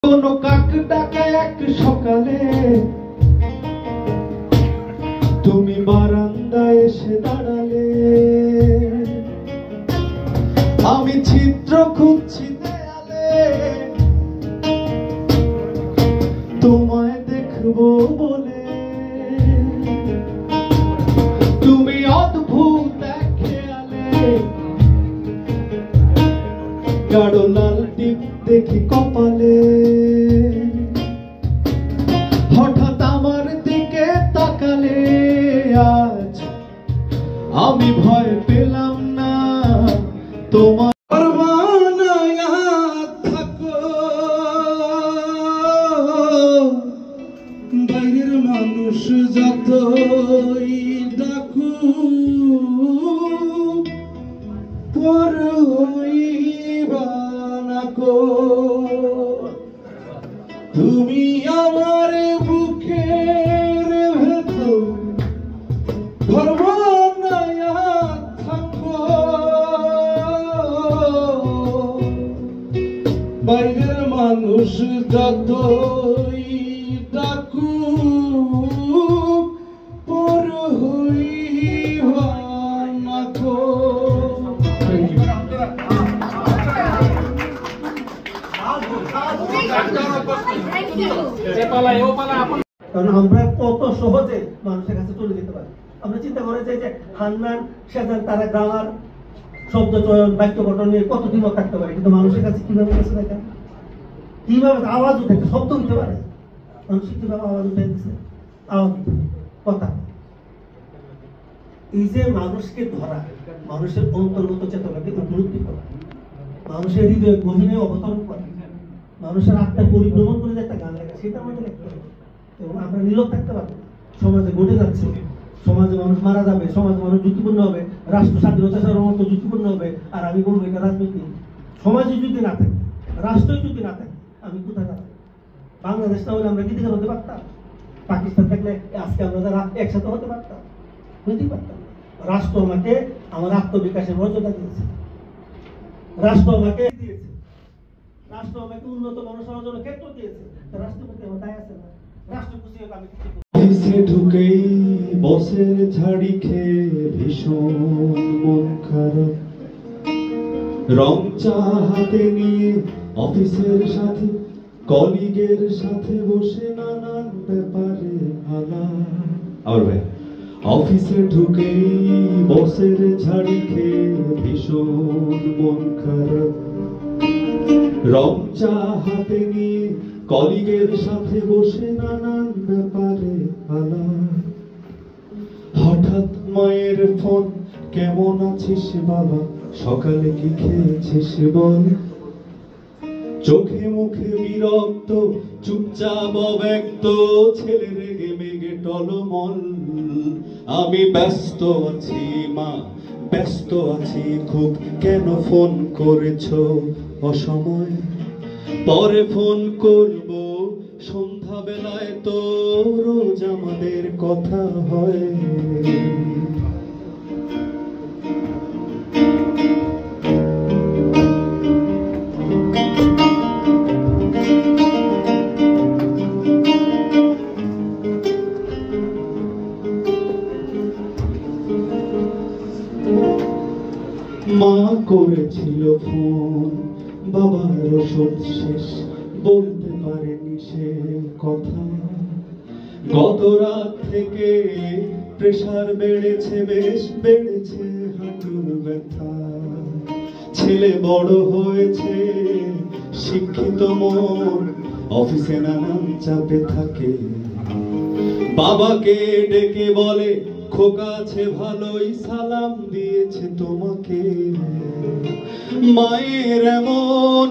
কোনো কাক ডাকা এক সকালে তুমি বারান্দায় এসে দাঁড়ালে, আমি ছিদ্র খুঁজছি দেয়ালে তোমায় দেখবো বলে। তুমি অদ্ভুত এক খেয়ালে গাঢ় লাল টিপ দেখি কপালে, হঠাৎ আমার দিকে তাকালে আজ আমি ভয় পেলাম না তোমার থাকো। বাইরের মানুষ যতই ডাকু পর হইবা না কো। তুমি আমার বুকের ভেতর ধর্মনায়া থাকো। বাইরের মানুষ যতই ডাকু পর হইবা না কো। কারণ আমরা কত সহজে মানুষের কাছে চলে যেতে পারি। আমরা চিন্তা করে যাই যে হান্নান, সেজান, তারা গ্রামার, শব্দ চয়ন, বাক্য গঠন নিয়ে কত দ্বিমত থাকতে পারে, কিন্তু মানুষের কাছে কিভাবে গেছে দেখেন, কিভাবে আওয়াজ উঠে, শব্দ উঠতে পারে, মানুষের কিভাবে আওয়াজ উঠে দিচ্ছে, আওয়াজ কথা। এই যে মানুষকে ধরা, মানুষের অন্তর্গত চেতনাকে উপলব্ধি করা, মানুষের হৃদয়ে গভীরে অবতরণ করা, মানুষের আত্মায় পরিভ্রমণ করে যে একটা গান লেখা, সেটা আমাদের লিখতে হবে। এবং আমরা নীরব থাকতে পারবো। সমাজে ঘটে যাচ্ছে, সমাজে মানুষ মারা যাবে, সমাজে মানুষ ঝুঁকিপূর্ণ হবে, রাষ্ট্র স্বাধীনতা সাধারণত ঝুঁকিপূর্ণ হবে, আর আমি বলবো এটা রাজনীতি। সমাজে যদি না থাকে, রাষ্ট্রই যদি না থাকে, আমি কোথায় যাবো? বাংলাদেশটা হলে আমরা কি দিকে হতে পারতাম? পাকিস্তান থাকলে আজকে আমরা যারা একসাথে হতে পারতাম, হইতেই পারতাম। রাষ্ট্র আমাকে আমার আত্মবিকাশের মর্যাদা দিয়েছে, রাষ্ট্র আমাকে দিয়েছে, রাষ্ট্র আমাকে উন্নত মানুষ হওয়ার জন্য ক্ষেত্র দিয়েছে। রাষ্ট্রের প্রতি আমার দায় আছে না? রাষ্ট্র খুশি হোক, আমি কিছু অফিসে ঢুকেই বসের ঝাড়ি খেয়ে ভীষণ মন খারাপ, রং চা হাতে নিয়ে অফিসের সাথে কলিগের সাথে বসে নানান ব্যাপারে আলাপ। অফিসে ঢুকেই বসের ঝাড়ি খেয়ে ভীষণ মন খারাপ, রং চা হাতে নিয়ে কলিগের সাথে বসে নানান ব্যাপারে আলাপ। হঠাৎ মায়ের ফোন, কেমন আছিস বাবা, সকালে কি খেয়েছিস বল। চোখে মুখে বিরক্ত, চুপচাপ অব্যক্ত, ছেলে রেগে মেগে টলমল। আমি ব্যস্ত আছি মা, ব্যস্ত আছি খুব, কেন ফোন করেছো অসময়, পরে ফোন করব সন্ধ্যা বেলায়, তো রোজ আমাদের কথা হয়। মা করেছিল ফোন, বাবার ওষুধ শেষ, বলতে পারেনি সে কথা। গত রাত থেকে প্রেসার বেড়েছে, বেশ বেড়েছে হাঁটুর ব্যথা। ছেলে বড় হয়েছে, শিক্ষিত মন, অফিসে নানান চাপে থাকে। বাবাকে ডেকে বলে, খোকা আছে ভালোই, সালাম দিয়েছে তোমাকে। মায়ের এমন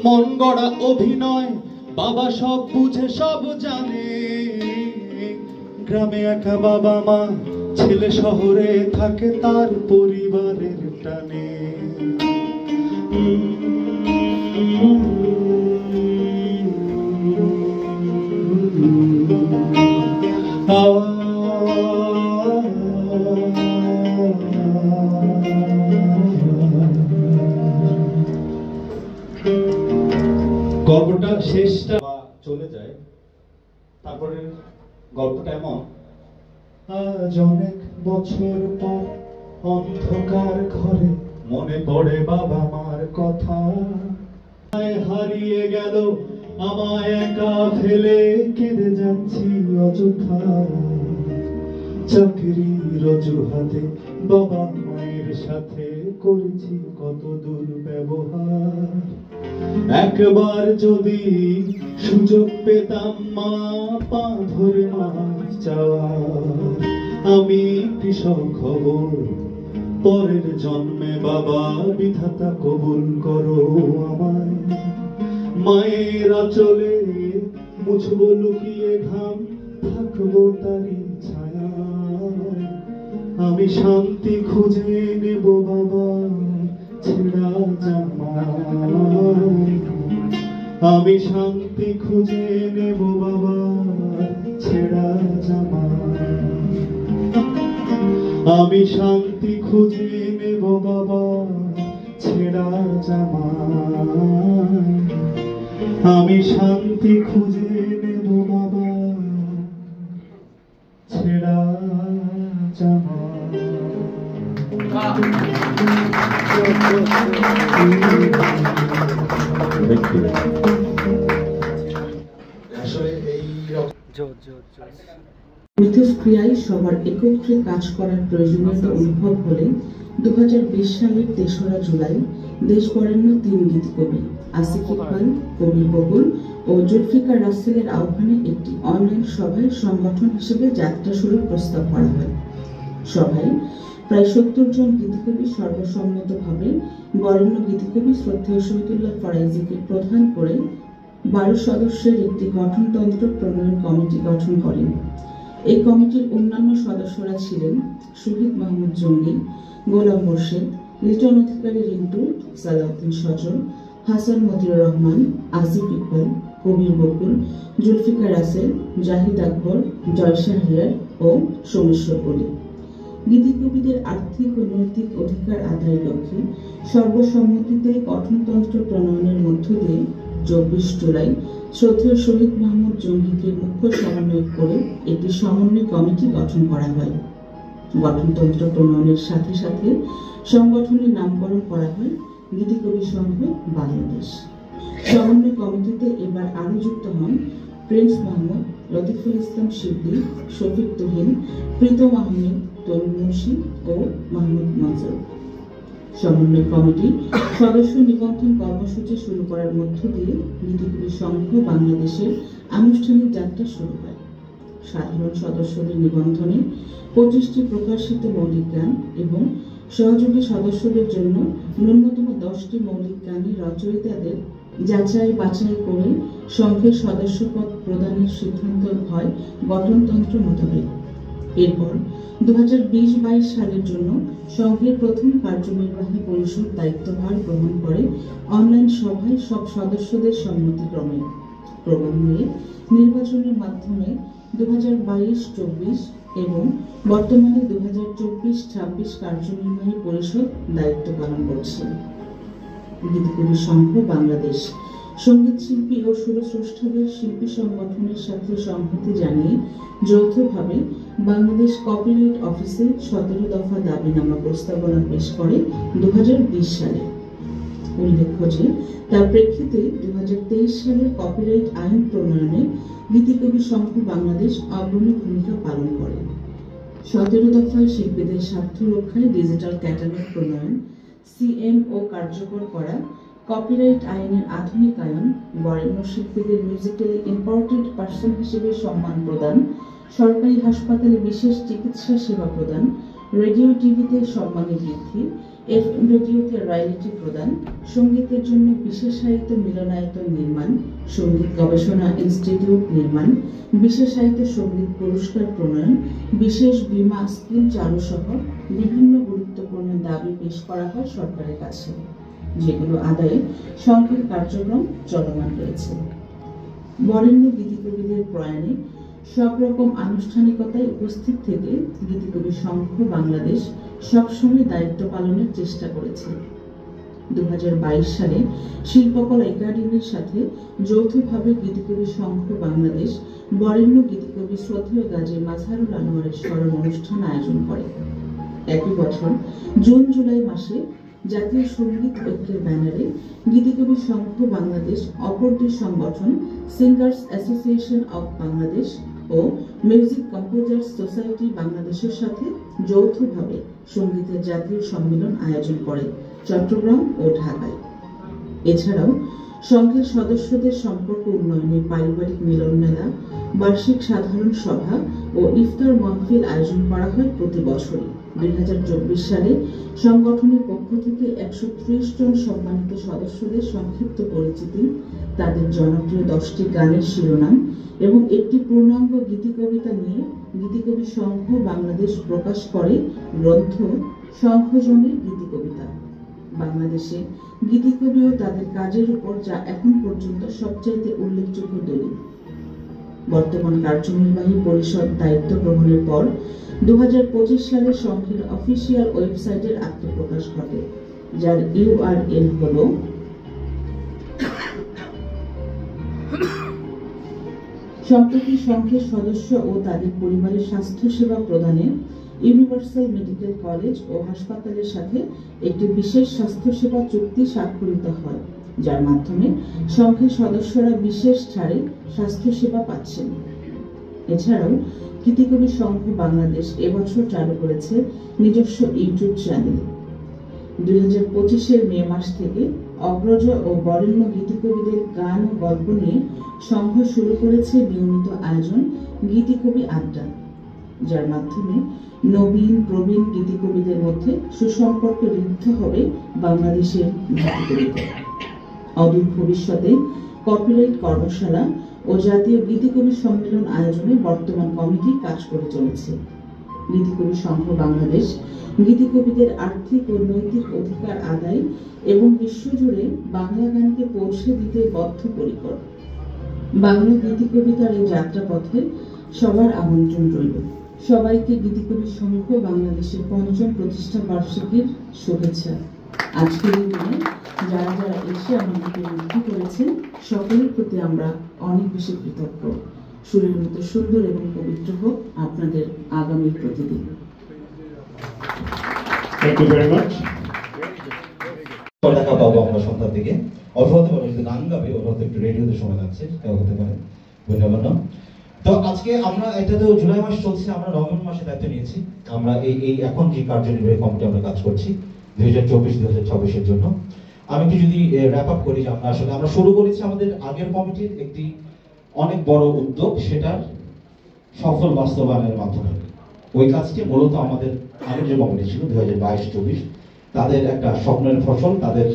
মন গড়া অভিনয়, বাবা সব বুঝে সব জানে। গ্রামে একা বাবা মা, ছেলে শহরে থাকে তার পরিবারের টানে। কবরটা শেষটা চলে যায়। তারপরে গল্পটা এমন, আজ অনেক বছর পর অন্ধকার ঘরে মনে পড়ে বাবা মার কথা। হারিয়ে গেল আমায় একা ফেলে, কেঁদে যাচ্ছি অযথা। চাকরির অজুহাতে বাবা মায়ের সাথে করেছি কত দুর্ব্যবহার। একবার যদি সুযোগ পেতাম মা পা ধরে মাফ চাওয়ার, আমি কৃষক হব পরের জন্মে বাবা, বিধাতা কবুল করো আমায়। মায়ের আঁচলে মুছবো লুকিয়ে ঘাম, থাকবো তারি ছায়ায়। আমি শান্তি খুঁজে নেব বাবা ছেঁড়া জামায়। আমি শান্তি খুঁজে নেব বাবা ছেঁড়া জামায়। আমি শান্তি খুঁজে নেব বাবা ছেঁড়া জামায়। আমি শান্তি খুঁজে নেব বাবা ছেঁড়া জামায়। আসলে এই মিথস্ক্রিয়ায় সবার একত্রে কাজ করার প্রয়োজনীয়তা অনুভব হলে 2020 সালের 3রা জুলাই দেশ বরেণ্য 3 গীতিকবি আসিফ ইকবাল, কবির বকুল ও জুলফিকার রাসেলের আহ্বানে একটি অনলাইন সভায় সংগঠন হিসেবে যাত্রা শুরুর প্রস্তাব করা হয়। সভায় প্রায় 70 জন গীতিকবি সর্বসম্মতভাবে বরেণ্য গীতিকবি শ্রদ্ধেয় শহীদুল্লাহ ফরাইজিকে প্রধান করে 12 সদস্যের একটি গঠনতন্ত্র প্রণয়ন কমিটি গঠন করেন। এই কমিটির অন্যান্য সদস্যরা ছিলেন শহীদ মাহমুদ জঙ্গি, গোলাম মোর্শেদ, লিটন অধিকারী রিন্টু, সালাউদ্দিন সজল, হাসান মতিউর রহমান, আসিফ ইকবাল, কবির বকুল, জুলফিকার রাসেল, জাহিদ আকবর, জয় শাহরিয়ার ও সোমেশ্বর অলি। গীতিকবিদের আর্থিক ও নৈতিক অধিকার আদায়ের লক্ষ্যে সর্বসম্মতিতে গঠনতন্ত্র প্রণয়নের মধ্য দিয়ে 24 জুলাই শ্রদ্ধেয় শহীদ মাহমুদ জঙ্গিকে মুখ্য সমন্বয় করে একটি সমন্বয় কমিটি গঠন করা হয়। গঠনতন্ত্র প্রণয়নের সাথে সাথে সংগঠনের নামকরণ করা হয় গীতিকবি সংঘ বাংলাদেশ। সমন্বয় কমিটিতে এবার আরো যুক্ত হন প্রিন্স মোহাম্মদ, লতিফুল ইসলাম শিবলি, শফিক তুহিন, প্রীতম আহমেদ, তরুণ মুন্সি ও মাহমুদ মনজুর। সমন্বয় কমিটি সদস্য নিবন্ধন কর্মসূচি শুরু করার মধ্য দিয়ে গীতিকবি সংঘ বাংলাদেশের আনুষ্ঠানিক যাত্রা শুরু হয়। সাধারণ সদস্যদের নিবন্ধনে 25টি প্রকাশিত মৌলিক গান এবং সহযোগী সদস্যদের জন্য ন্যূনতম 10টি মৌলিক গানের রচয়িতাদের যাচাই বাছাই করে সংঘের সদস্যপদ প্রদানের সিদ্ধান্ত হয় গঠনতন্ত্র মোতাবেক। এরপর 2020-22 সালের জন্য সংঘের প্রথম কার্যনির্বাহী পরিষদ দায়িত্বভার গ্রহণ করে অনলাইন সভায় সব সদস্যদের সম্মতিক্রমে ক্রমান্বয়ে নির্বাচনের মাধ্যমে 2022-24 এবং বর্তমানে 2024-26 কার্যনির্বাহী পরিষদ দায়িত্ব পালন করছে। গীতিকবি সংঘ বাংলাদেশ সঙ্গীত শিল্পী ও সুরস্রষ্টাদের শিল্পী সংগঠনের সাথে সংহতি জানিয়ে যৌথভাবে বাংলাদেশ কপিরাইট অফিসে 17 দফা দাবিনামা প্রস্তাবনা পেশ করে 2020 সালে। উল্লেখ্য যে তার প্রেক্ষিতে 2023 সালের কপিরাইট আইন প্রণয়নে গীতিকবি সংঘ বাংলাদেশ অগ্রণী ভূমিকা পালন করে। 17 দফায় শিল্পীদের স্বার্থ রক্ষায় ডিজিটাল ক্যাটালগ প্রণয়ন, সিএমও কার্যকর করা, কপিরাইট আইনের আধুনিকায়ন, বরেণ্য শিল্পীদের মিউজিক্যালি ইম্পর্টেন্ট পার্সন হিসেবে সম্মান প্রদান, সরকারি হাসপাতালে বিশেষ চিকিৎসা সেবা প্রদান, রেডিও টিভিতে সম্মানী বৃদ্ধি, এফএম রেডিওতে রয়্যালটি প্রদান, সঙ্গীতের জন্য বিশেষায়িত মিলনায়তন নির্মাণ, সঙ্গীত গবেষণা ইনস্টিটিউট নির্মাণ, বিশেষায়িত সঙ্গীত পুরস্কার প্রণয়ন, বিশেষ বীমা স্কিম চালু সহ বিভিন্ন গুরুত্বপূর্ণ দাবি পেশ করা হয় সরকারের কাছে, যেগুলো আদায়ে সংঘের কার্যক্রম চলমান রয়েছে। বরেণ্য গীতিকবিদের প্রয়াণে সব রকম আনুষ্ঠানিকতায় উপস্থিত থেকে গীতিকবি সংঘ বাংলাদেশ সবসময় দায়িত্ব পালনের চেষ্টা করেছে। 2022 সালে শিল্পকলা একাডেমির সাথে যৌথভাবে গীতিকবি সংঘ বাংলাদেশ বরেণ্য গীতিকবি শ্রদ্ধেয় গাজী মাজহারুল আনোয়ারের স্মরণ অনুষ্ঠান আয়োজন করে। একই বছর জুন জুলাই মাসে জাতীয় সঙ্গীত ঐক্যের ব্যানারে গীতিকবি সংঘ বাংলাদেশ, অপর দুই সংগঠন সিঙ্গার্স অ্যাসোসিয়েশন অব বাংলাদেশ ও মিউজিক কম্পোজার্স সোসাইটি বাংলাদেশের সাথে যৌথভাবে সঙ্গীতের জাতীয় সম্মেলন আয়োজন করে চট্টগ্রাম ও ঢাকায়। এছাড়াও সংঘের সদস্যদের সম্পর্ক উন্নয়নে পারিবারিক মিলন মেলা, বার্ষিক সাধারণ সভা ও ইফতার মাহফিল আয়োজন করা হয় প্রতি বছরই। 2024 সালে সংগঠনের পক্ষ থেকে 130 জন সম্মানিত সদস্যদের সংক্ষিপ্ত পরিচিতি, তাদের জনপ্রিয় 10টি গানের শিরোনাম এবং একটি পূর্ণাঙ্গ গীতিকবিতা নিয়ে গীতিকবি সংঘ বাংলাদেশ প্রকাশ করে গ্রন্থ সংঘজনের গীতিকবিতা। বাংলাদেশে গীতিকবি ও তাদের কাজের উপর যা এখন পর্যন্ত সবচাইতে উল্লেখযোগ্য দলিল। বর্তমান কার্যনির্বাহী পরিষদ দায়িত্ব গ্রহণের পর 2025 সালে সংঘের অফিসিয়াল ওয়েবসাইটের আত্মপ্রকাশ ঘটে, যার URL হল সম্প্রতি সংঘের সদস্য ও তাদের পরিবারের স্বাস্থ্য সেবা প্রদানে ইউনিভার্সাল মেডিকেল কলেজ ও হাসপাতালের সাথে একটি বিশেষ স্বাস্থ্যসেবা চুক্তি স্বাক্ষরিত হয়, যার মাধ্যমে সংঘের সদস্যরা বিশেষ ছাড়ে স্বাস্থ্যসেবা পাচ্ছেন। এছাড়াও গীতিকবি সংঘ বাংলাদেশ এবছর চালু করেছে নিজস্ব ইউটিউব চ্যানেল। 2025 মে মাস থেকে অগ্রজ ও বরেণ্য গীতিকবিদের গান ও গল্প নিয়ে সংঘ শুরু করেছে নিয়মিত আয়োজন গীতিকবি আড্ডা, যার মাধ্যমে নবীন প্রবীণ গীতিকবিদের মধ্যে সুসম্পর্ক ঋদ্ধ হবে বাংলাদেশের গীতিকবিতা। অদূর ভবিষ্যতে কপিরাইট কর্মশালা ও জাতীয় গীতিকবি সম্মেলন আয়োজনে বর্তমান কমিটি কাজ করে চলেছে। গীতিকবি সংঘ বাংলাদেশ গীতিকবিদের আর্থিক ও নৈতিক অধিকার আদায় এবং বিশ্বজুড়ে বাংলা গানকে পৌঁছে দিতে বদ্ধপরিকর। বাংলা গীতিকবিতার এই যাত্রাপথে সবার আমন্ত্রণ রইল। সবাইকে গীতিকবি সংঘ বাংলাদেশের 5ম প্রতিষ্ঠা বার্ষিকীর শুভেচ্ছা। আজকের এই দিনে যারা যারা এসে আমাদেরকে মুগ্ধ করেছেন সকলের প্রতি আমরা অনেক বেশি কৃতজ্ঞ। সুরের মতো সুন্দর এবং পবিত্র হোক আপনাদের আগামীর প্রতিদিন। Thank you very much. টাকা পাবো আমরা সন্ধ্যার দিকে। অল্প হতে পারে, যদি গান গাবে ওরা হয়তো একটু রেডিওতে শোনা যাচ্ছে, তাও হতে পারে, ধন্যবাদ না। তো আজকে আমরা, এটা তো জুলাই মাস চলছে, আমরা নভেম্বর মাসে দায়িত্ব নিয়েছি। আমরা এই এখন যে কার্যনির্বাহী কমিটি আমরা কাজ করছি 2024-2026 জন্য। আমি একটু যদি র্যাপ আপ করি যে আমরা শুরু করেছি আমাদের আগের কমিটির একটি অনেক বড় উদ্যোগ, সেটার সফল বাস্তবায়নের মাধ্যমে। ওই কাজটি মূলত আমাদের আগের যে কমিটি ছিল 2022-24 তাদের একটা স্বপ্নের ফসল, তাদের